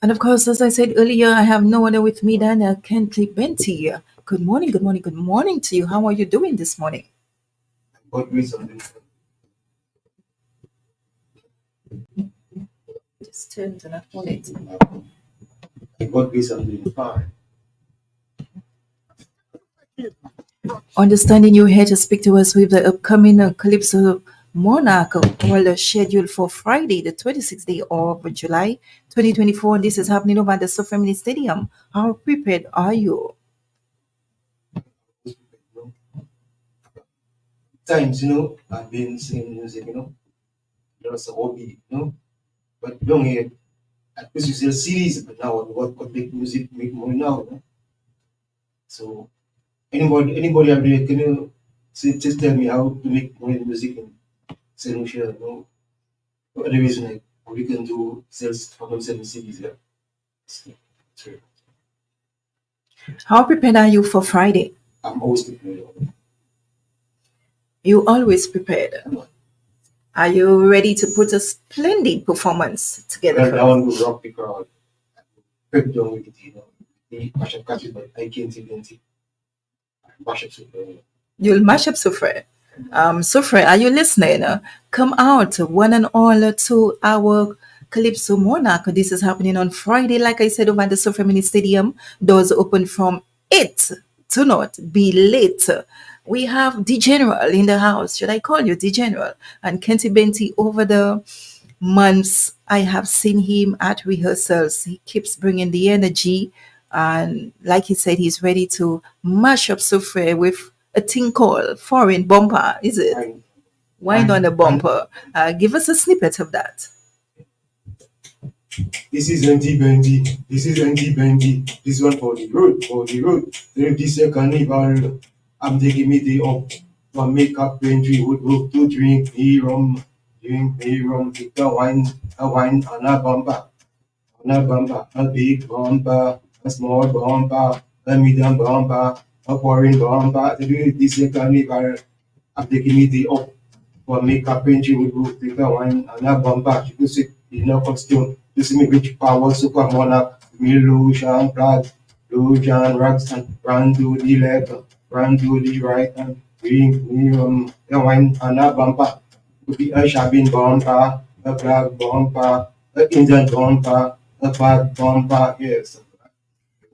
And of course, as I said earlier, I have no other with me than Kentley Benty. Good morning, good morning, good morning to you. How are you doing this morning? God reason. Just turn to that phone. God reason doing fine. Understanding you're here to speak to us with the upcoming Calypso Monarch, scheduled for Friday, the 26th day of July 2024. This is happening over at the Soufriere Stadium. How prepared are you? Times, I've been singing music, that's a hobby, but don't hear at first you sell CDs, but now what make music make money now, So anybody out there can just tell me how to make money in music and selling share, What other reason like we can do sales from selling CDs, yeah. True. How prepared are you for Friday? I'm always prepared. You always prepared. Are you ready to put a splendid performance together? I want to rock the crowd. Pep down with it, The mash up catches, but I can't even see. Mash up super. You'll mash up Soufriere. Soufriere, are you listening? Come out, one and all, to our Calypso Monarch. This is happening on Friday, like I said, over at the Soufriere Stadium. Doors open from 8. Do not be late. We have the General in the house. Should I call you the General? And Kenty Benty over the months I have seen him at rehearsals. He keeps bringing the energy. And like he said, he's ready to mash up Soufriere with a thing called foreign bumper, is it? Wind on the bumper. Give us a snippet of that. This is Andy Bendy. This is Andy Bendy. This one for the road, for the road. Then this carnival. I'm taking me the up. For makeup entry would look to drink me rum. Drink me rum. Take a wine, and a bumper. On a bumper. A big bumper. A small bumper. A medium bumper. A foreign bumper. To do this carnival. I'm taking me the up. For makeup entry would look take a wine and a bumper. You could see in a costume. You see me rich power super monarch. Me lotion, blood, lotion, rags, and run to the left, run to the right, and drink me a wine and a bumper. Could be a shabby bumper, a black bumper, a Indian bumper, a bad bumper, yes.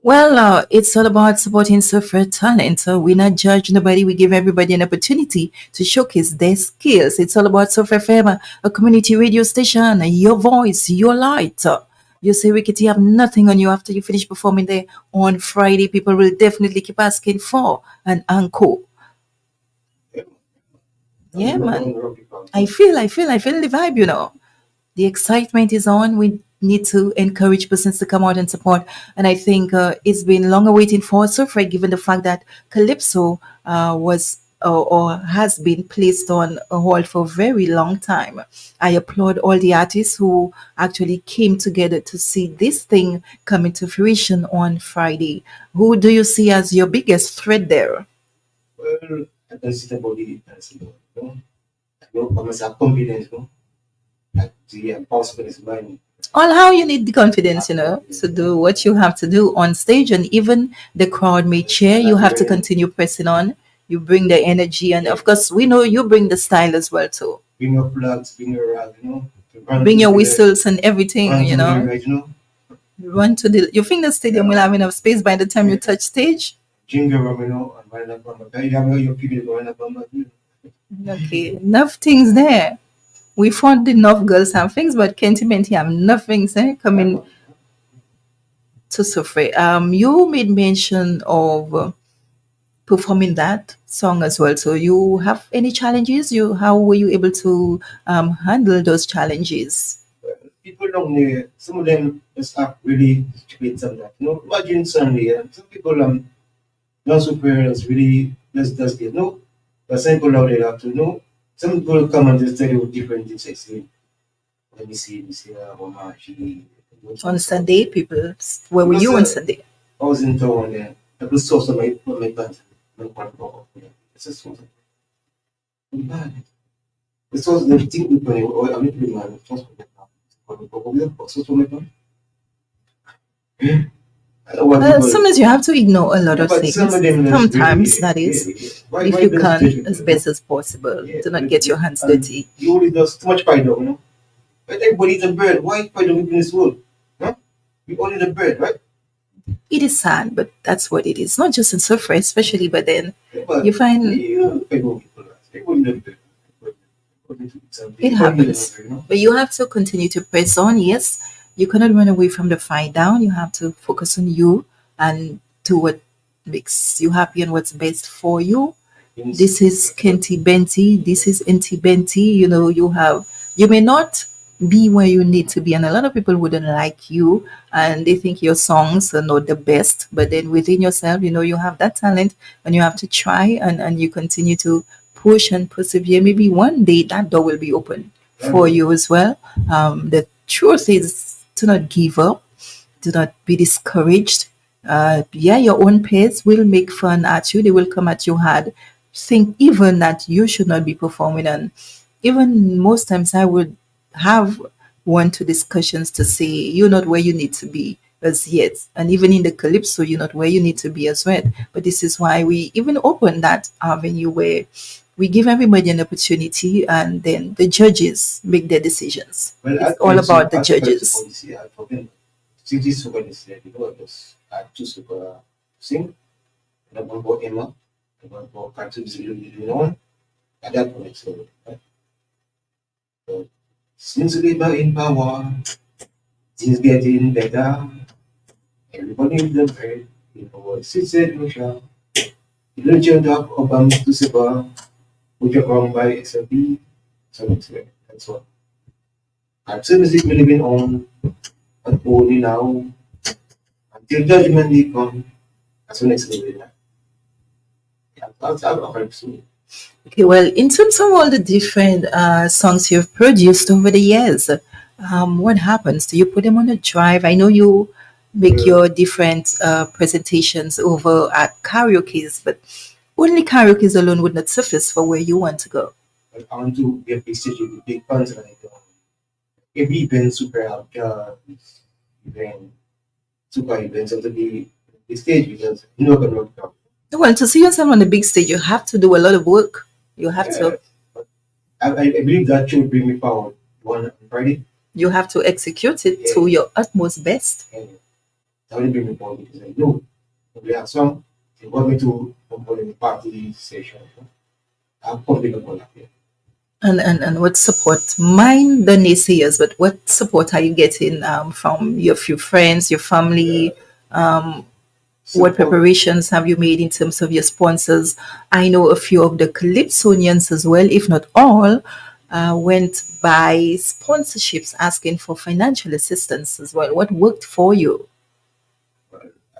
Well, it's all about supporting Soufriere talent. So we not judge nobody. We give everybody an opportunity to showcase their skills. It's all about Soufriere FM, a community radio station. Your voice, your light. You say, Rickety, you have nothing on you after you finish performing there on Friday. People will definitely keep asking for an encore. Yeah, man. I feel the vibe, The excitement is on. We need to encourage persons to come out and support. And I think it's been longer waiting for Soufriere, given the fact that Calypso was or has been placed on a hold for a very long time. I applaud all the artists who actually came together to see this thing come into fruition on Friday. Who do you see as your biggest threat there? Well, I can see the body, I must have confidence, Like the possibilities mine. On how you need the confidence, to do what you have to do on stage, and even the crowd may cheer. You have to continue pressing on. You bring the energy, and of course, we know you bring the style as well too. Bring your flags, bring your rag, Bring your whistles and everything, Right, Run to the. You think the stadium will have enough space by the time you touch stage? Jingle, and why not you have your people going up on Okay, enough things there. We found enough girls have things, but Kenty Benty have nothing coming to Soufriere. You made mention of performing that song as well. So you have any challenges? How were you able to handle those challenges? People don't know. Some of them just act really stupid sometimes. Imagine Sunday. Some people not superiors really just get but some people out there have to know. Some people come and just tell you different things. I say, let me see, Monarch. On Sunday, people, where were you on Sunday? I was in town there. I just saw some of my plans. It's a sort of bad. This was the thing we put or I mean, man, just for the problem, also to make them. What people, Sometimes you have to ignore a lot yeah, of but some things. of them just Sometimes, really, that yeah, is, yeah. if Why you don't judge can, people, as you know? best as possible, Yeah, do not get your hands and dirty. you only does too much pride, though, you know? But everybody eats a bird. Why pride don't live in this world? Huh? We all eat a bird, right? It is sad, but that's what it is. Not just in Soufriere, especially, but then Yeah, you but find yeah, I don't people that. Everybody eat a bird. Everybody eats something. it Everybody eats a happens. bird, you know? But you have to continue to press on. Yes, you cannot run away from the fight down. You have to focus on you and do what makes you happy and what's best for you. This is Kenty Benti, this is Inti Benti. You know, you may not be where you need to be, and a lot of people wouldn't like you and they think your songs are not the best. But then within yourself, you know, you have that talent and you have to try and you continue to push and persevere. Maybe one day that door will be open for you as well. The truth is to not give up, do not be discouraged. Yeah, your own peers will make fun at you. They will come at you hard. Think even that you should not be performing. And even most times I would have one to discussions to say you're not where you need to be as yet. And even in the Calypso, you're not where you need to be as well. But this is why we even open that avenue where we give everybody an opportunity and then the judges make their decisions. Well, It's all about the at Calypso judges. policy, I forget. City super is there. You know, just I choose super sing. And I'm going to go Emma. I'm going to go Calypso, you know, at that point. So, so since Labour in power, things getting better. Everybody in the bread. You know, since Russia, you don't change up Obama to super, which are wrong by XLP. So that's what. Calypso music we living on, and only now, until judgment day come. That's when it's living. Yeah, I'll Calypso. Okay, well, in terms of all the different songs you've produced over the years, what happens? Do you put them on a drive? I know you make your different presentations over at karaoke's, but only karaoke's alone would not suffice for where you want to go. I want to be a big stage with big fans like every event super event super events have to be the stage because you know can come. Well, to see yourself on the big stage, you have to do a lot of work. You have Yeah. to I believe that should bring me power one on Friday. you have to execute it to your utmost best. And that will bring me power because I know we have some they want me to come in the party session. I'm confident about that. Yeah. And what support? Mind the naysayers, but what support are you getting from your few friends, your family? Um, what Support. preparations have you made in terms of your sponsors? I know a few of the Calypsonians as well, if not all, went by sponsorships asking for financial assistance as well. What worked for you?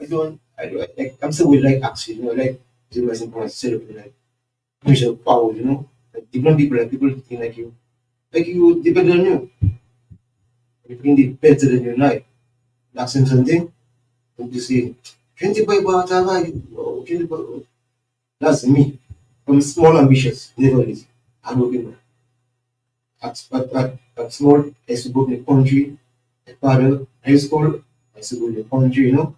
I don't like I'm still with like action, you know, like doing myself for myself, like push of power, you know. Like different people, like people think like you depend on you. You think they better than your life. That's something. And you say, 25 baht, oh, 20 baht. That's me. I'm small ambitious, never is. I'm working at small, I used to go in the country, at father, high school, I used to go in the country, you know,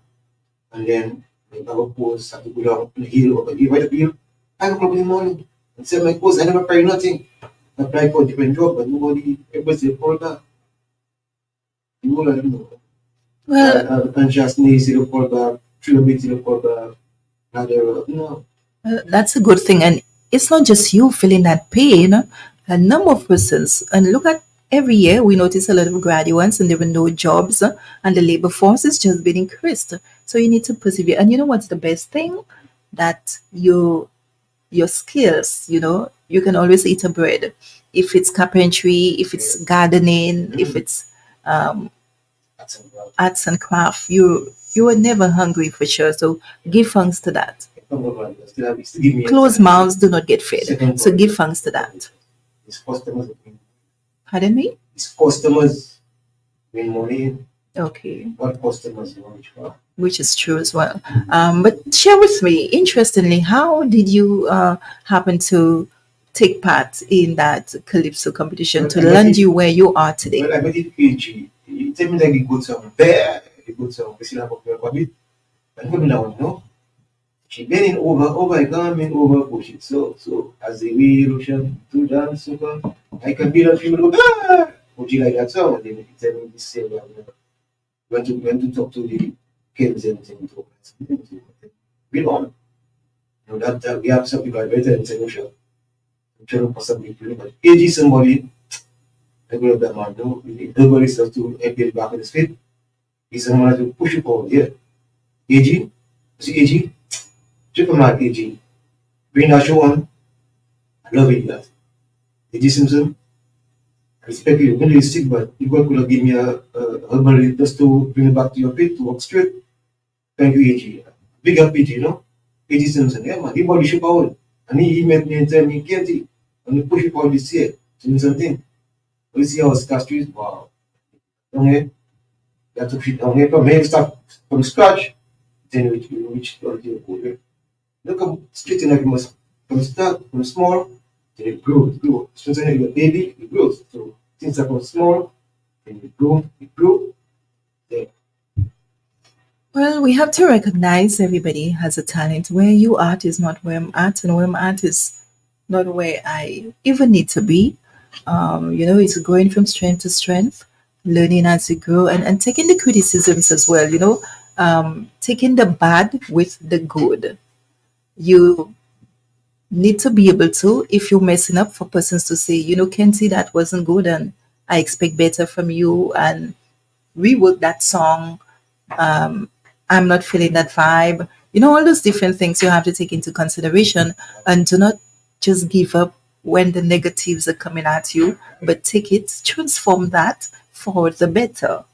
and then I have a post, I have to go down on the hill, up a hill, right up the hill, 5 o'clock in the morning, and send my post, I never apply nothing. I applied for a different job, but nobody, everybody said, call back. You know, like, you know, Well, consciousness, you call back, trilobit, you call back, not there, you know. That's a good thing. And it's not just you feeling that pain, a number of persons. And look at every year, we notice a lot of graduates and there were no jobs, and the labor force is just being increased. So you need to persevere. And you know what's the best thing? That your skills, you know, you can always eat a bread. If it's carpentry, if it's gardening, if it's um, That's about arts and craft, you are never hungry for sure. So give thanks to that. still give me Closed mouths do not get fed. second So point. give thanks to that. His customers, Pardon me? his customers win money. Okay. What customers you want for? which is true as well. But share with me, interestingly, how did you happen to take part in that Calypso competition Well, to I met land it. you where you are today? Well, I met it AG. It tell me like a good song. Very good song. We still have a bit. But come down, no. She bending over, I coming over, push it. So as the wheel ocean to dance, so I can feel a female go, ah! Would you like that song? And then he tell me this same, when to talk to the kids and things. We on. You know, that we have some people are better in solution. I'm trying to pass some people, but AG somebody, I go up that man, no, everybody starts to appear back on his feet. He's someone to push you forward, yeah. AG, see AG, triple mark AG, bring that show on, I love it, that. AG Simpson, I respect you, when you sick, but you could have given me a herbal just to bring it back to your feet, to walk straight. Thank you, AG. Big up AG, you know? AG Simpson, yeah, man, he body shape out. And he met me and tell me, Kenty, I'm going to push you forward this year, to do something. We see how Star Street, wow. Okay, that took it down here from here, start from scratch, then we reach until you go there. Look up straight in like you must from start from small, then it grows, it grows. So when you're a baby, it grows. So things are from small, then it grow, then Well, we have to recognize everybody has a talent. Where you at is not where I'm at, and where I'm at is not where I even need to be. It's going from strength to strength, learning as you grow, and taking the criticisms as well, taking the bad with the good. You need to be able to, if you're messing up, for persons to say, Kenzie, that wasn't good, and I expect better from you, and rework that song. um, I'm not feeling that vibe. All those different things you have to take into consideration, and do not just give up when the negatives are coming at you, but take it, transform that for the better.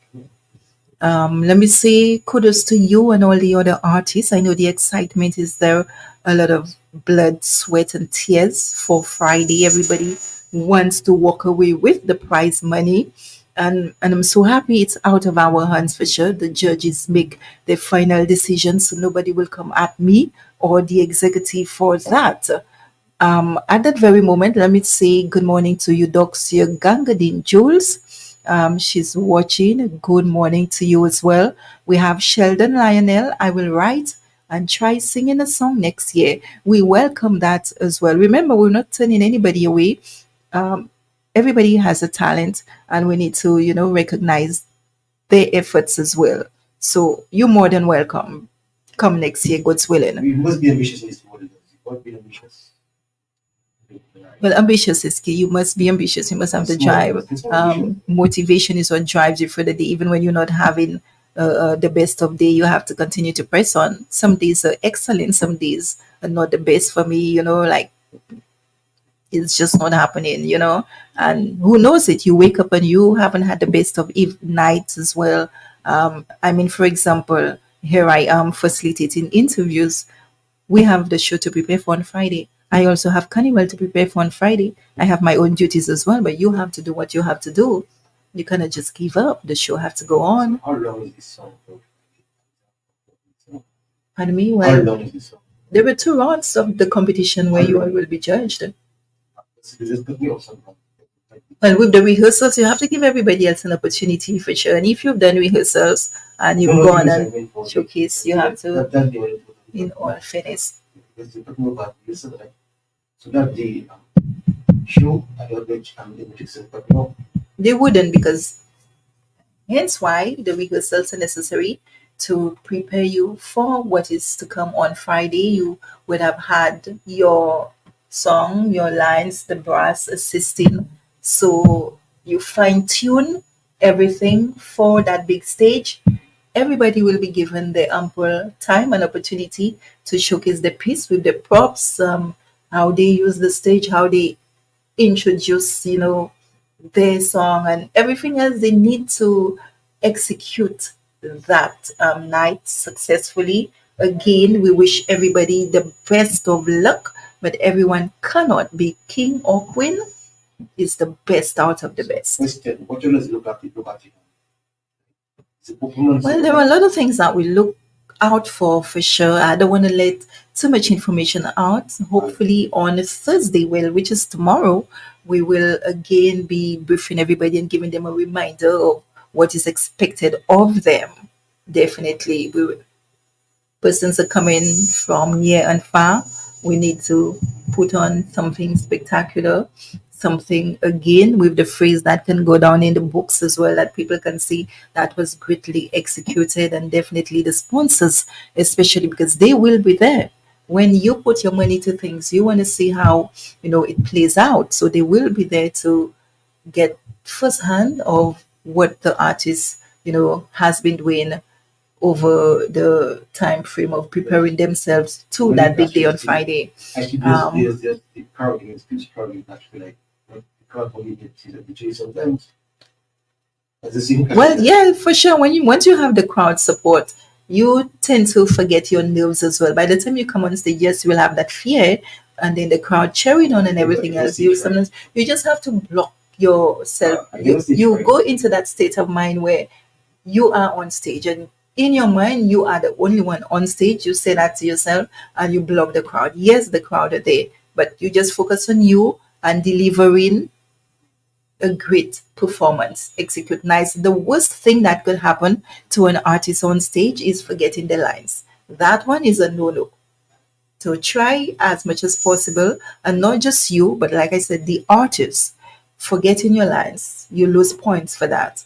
Let me say kudos to you and all the other artists. I know the excitement is there, a lot of blood, sweat, and tears for Friday. Everybody wants to walk away with the prize money. And I'm so happy it's out of our hands for sure. The judges make the final decision, so nobody will come at me or the executive for that. At that very moment, let me say good morning to you, Doxia Gangadin Jules. She's watching. Good morning to you as well. We have Sheldon Lionel. I will write and try singing a song next year. We welcome that as well. Remember, we're not turning anybody away. Um, Everybody has a talent, and we need to, recognize their efforts as well. So you're more than welcome. Come next year, God's willing. we must be ambitious in this world. We must be ambitious. Well, ambitious is key. You must be ambitious. You must have the drive. Small ambition. Motivation is what drives you for the day. Even when you're not having the best of day, you have to continue to press on. Some days are excellent. Some days are not the best for me. Like it's just not happening. And who knows it? You wake up and you haven't had the best of nights as well. I mean, for example, here I am facilitating interviews. We have the show to prepare for on Friday. I also have Carnival to prepare for on Friday. I have my own duties as well, but you have to do what you have to do. You cannot just give up. The show has to go So on. how long is this song? Pardon me? How Well, long is this song? there were two rounds of the competition where you all will be judged. Just put me on something. Well, with the rehearsals, you have to give everybody else an opportunity for sure. And if you've done rehearsals and No, you've no, gone this and I meant for showcase, you have to, that day. in all fairness. Because you're talking about this, right? So that the show, I don't know, I'm the music, but no, They wouldn't, because hence why the rehearsals are necessary to prepare you for what is to come on Friday. You would have had your song, your lines, the brass assisting. So you fine tune everything for that big stage. Everybody will be given the ample time and opportunity to showcase the piece with the props, how they use the stage, how they introduce, their song and everything else they need to execute that night successfully. Again, we wish everybody the best of luck, but everyone cannot be king or queen. Is the best out of the best. question, what you look at it, look at it. It's a performance. Well, there are a lot of things that we look out for sure. I don't want to let too much information out. Hopefully on Thursday, well, which is tomorrow, we will again be briefing everybody and giving them a reminder of what is expected of them. Definitely, persons are coming from near and far. We need to put on something spectacular, something again with the phrase that can go down in the books as well, that people can see that was greatly executed, and definitely the sponsors, especially because they will be there. When you put your money to things, you want to see how it plays out. So they will be there to get first hand of what the artist has been doing over the time frame of preparing themselves to When that it big day actually on see, Friday. actually Um, there's the crowd, speech crowd is actually like the crowd only gets the betray sometimes. As the same well, yeah, for sure. Once you have the crowd support, you tend to forget your nerves as well. By the time you come on stage, yes, you will have that fear, and then the crowd cheering on and everything else. You sometimes you just have to block yourself. You go into that state of mind where you are on stage, and in your mind you are the only one on stage. You say that to yourself and you block the crowd. Yes, the crowd are there, but you just focus on you and delivering a great performance, execute nice. The worst thing that could happen to an artist on stage is forgetting the lines. That one is a no-no. So try as much as possible, and not just you, but like I said, the artist. Forgetting your lines, you lose points for that.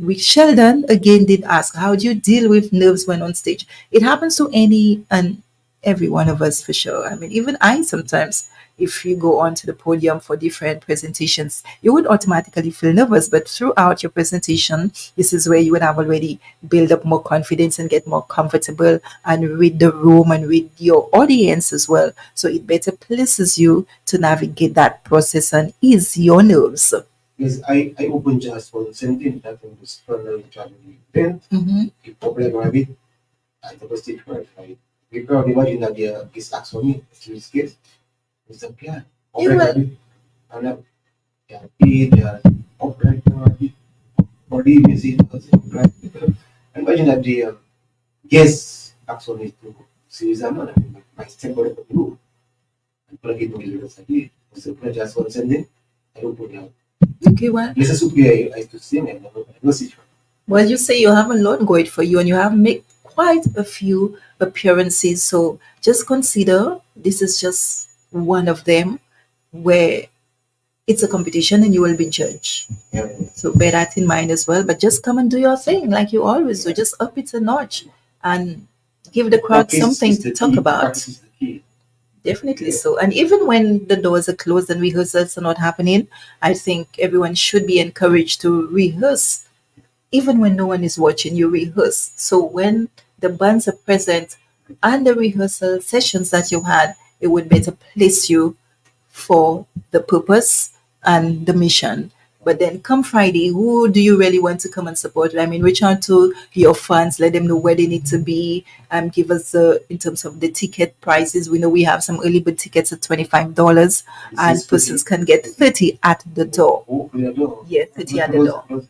With Sheldon again did ask, how do you deal with nerves when on stage? It happens to any and every one of us for sure. I mean, even I sometimes, if you go onto the podium for different presentations, you would automatically feel nervous. But throughout your presentation, this is where you would have already build up more confidence and get more comfortable and read the room and read your audience as well. So it better places you to navigate that process and ease your nerves. Yes, I open just for the same thing that in this further travel event, the public rabbit, I the stage right. We crowd imagine that the this acts for me, it's his case. It's a yeah, public rabbit, and yeah, paid, upright rabbit, body music, right. Imagine that the guest acts on it to series a man, my step on the blue, and plug it with the side. So just one sending, I open it. Okay, well, This is superior I to sing and no situation. well, you say you have a lot going for you and you have made quite a few appearances. So just consider this is just one of them where it's a competition and you will be judged. Yeah. So bear that in mind as well. But just come and do your thing like you always do. Just up it a notch and give the crowd Practice something is to the talk key. about. Practice is the key. Definitely so. And even when the doors are closed and rehearsals are not happening, I think everyone should be encouraged to rehearse. Even when no one is watching, you rehearse. So when the bands are present and the rehearsal sessions that you had, it would better place you for the purpose and the mission. But then come Friday, who do you really want to come and support? I mean, reach out to your fans, let them know where they need to be, give us in terms of the ticket prices. We know we have some early bird tickets at $25, and persons can get 30 at the door. Oh, the door. Yeah, 30 at the door.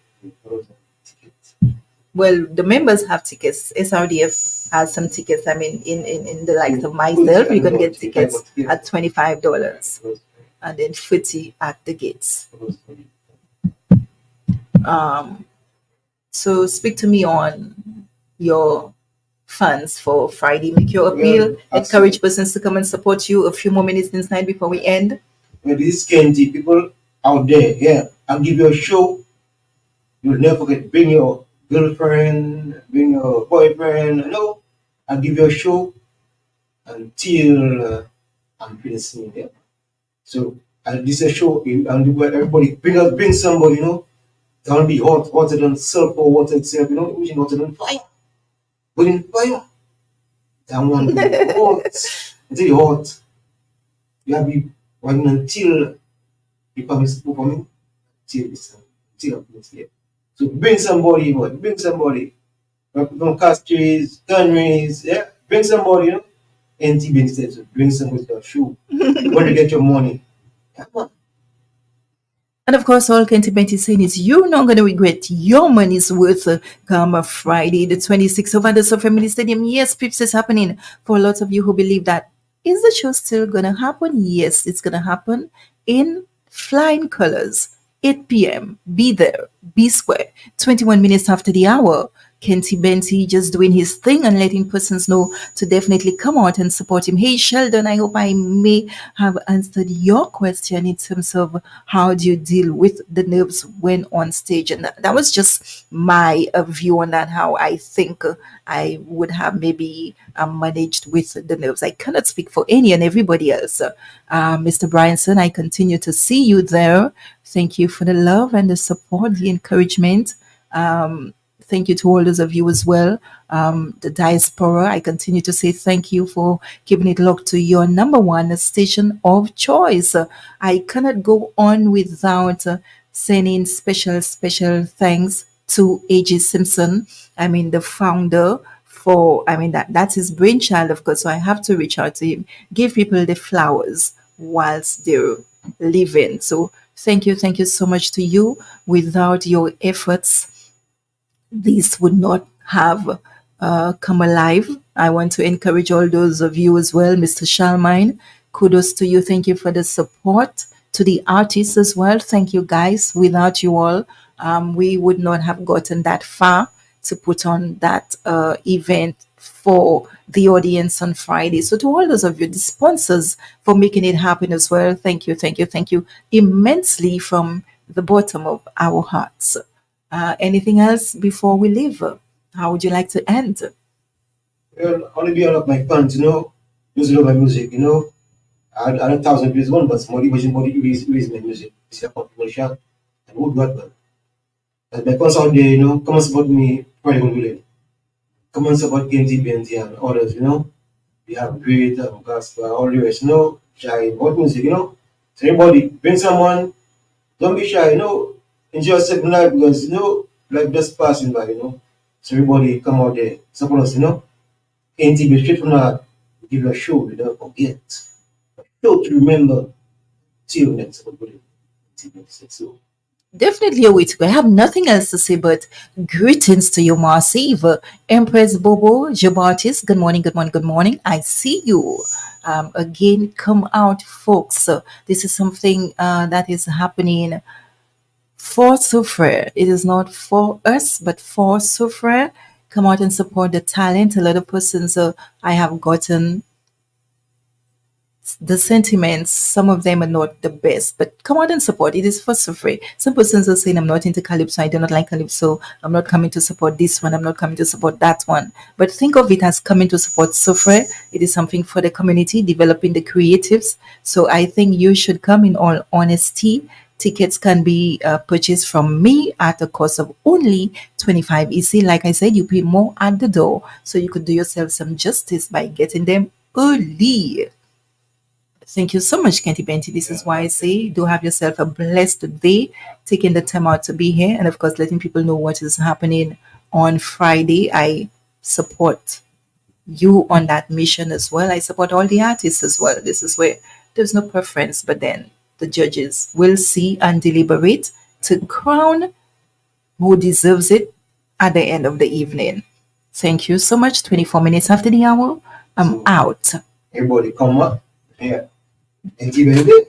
Well, the members have tickets. SRDF has some tickets. I mean, in the likes of myself, you can get tickets at $25 and then 50 at the gates. Um, so speak to me on your funds for Friday. Make your appeal. Encourage persons to come and support you. A few more minutes inside before we end. Well, these Kenji people out there, yeah, I'll give you a show. You'll never forget. Bring your girlfriend, bring your boyfriend. I'll give you a show until I'm finishing there. So this is a show, and everybody bring somebody, Don't be hotter than sulfur water itself, which is hotter than fire. But in fire, that one be hot. Until you hot, you have to be working until you promise performing till it's till it's here. So bring somebody. From castries, gunneries, yeah, bring somebody, Empty being said, so bring somebody to your show. When you get your money, come on. And of course, all Kenty Benty is saying is you're not going to regret your money's worth come Friday, the 26th of the Family Stadium. Yes, Pips is happening for lots of you who believe that. Is the show still going to happen? Yes, it's going to happen in flying colors. 8 p.m. Be there, be square. 21 minutes after the hour. Kenty Benty just doing his thing and letting persons know to definitely come out and support him. Hey, Sheldon, I hope I may have answered your question in terms of how do you deal with the nerves when on stage. And that was just my view on that, how I think I would have maybe managed with the nerves. I cannot speak for any and everybody else. Mr. Bryanson, I continue to see you there. Thank you for the love and the support, the encouragement. Thank you to all those of you as well. The diaspora, I continue to say thank you for keeping it locked to your number one station of choice. I cannot go on without sending special thanks to A.J. Simpson. I mean, the founder for, I mean, that's his brainchild, of course. So I have to reach out to him, give people the flowers whilst they're living. So thank you so much to you. Without your efforts, this would not have come alive. I want to encourage all those of you as well, Mr. Shalmine. Kudos to you. Thank you for the support. To the artists as well. Thank you, guys. Without you all, we would not have gotten that far to put on that event for the audience on Friday. So to all those of you, the sponsors for making it happen as well, thank you immensely from the bottom of our hearts. Anything else before we leave? How would you like to end? Well, only be all of my fans, those who love my music, I had a thousand views one, but somebody was raise my music. It's a controversial and would what, but my fans out there, come and support me, probably gonna do that. Come and support Genty Benty and others, We have great gospel, all the rest, shy about music, So everybody, bring someone, don't be shy, enjoy yourself in life because, life just passing by, So everybody come out there, support us, NTB straight from the heart, give you a show you don't forget. Show to remember till next everybody. NTB so Definitely a way to go. I have nothing else to say but greetings to you, Massive. Empress Bobo, Jabatis, good morning, good morning, good morning. I see you. Again, come out, folks. This is something that is happening for Soufriere. It is not for us, but for Soufriere. Come out and support the talent. A lot of persons I have gotten the sentiments, some of them are not the best, but come out and support. It is for free. Some persons are saying, I'm not into Calypso, I do not like Calypso, I'm not coming to support this one, I'm not coming to support that one. But think of it as coming to support Soufriere. It is something for the community, developing the creatives. So I think you should come in all honesty. Tickets can be purchased from me at a cost of only 25 EC. Like I said, you pay more at the door. So you could do yourself some justice by getting them early. Thank you so much, Kenty Benty. This is why I say do have yourself a blessed day, taking the time out to be here, and of course, letting people know what is happening on Friday. I support you on that mission as well. I support all the artists as well. This is where there's no preference, but then the judges will see and deliberate to crown who deserves it at the end of the evening. Thank you so much. 24 minutes after the hour, I'm so out. everybody come up. Yeah. NTB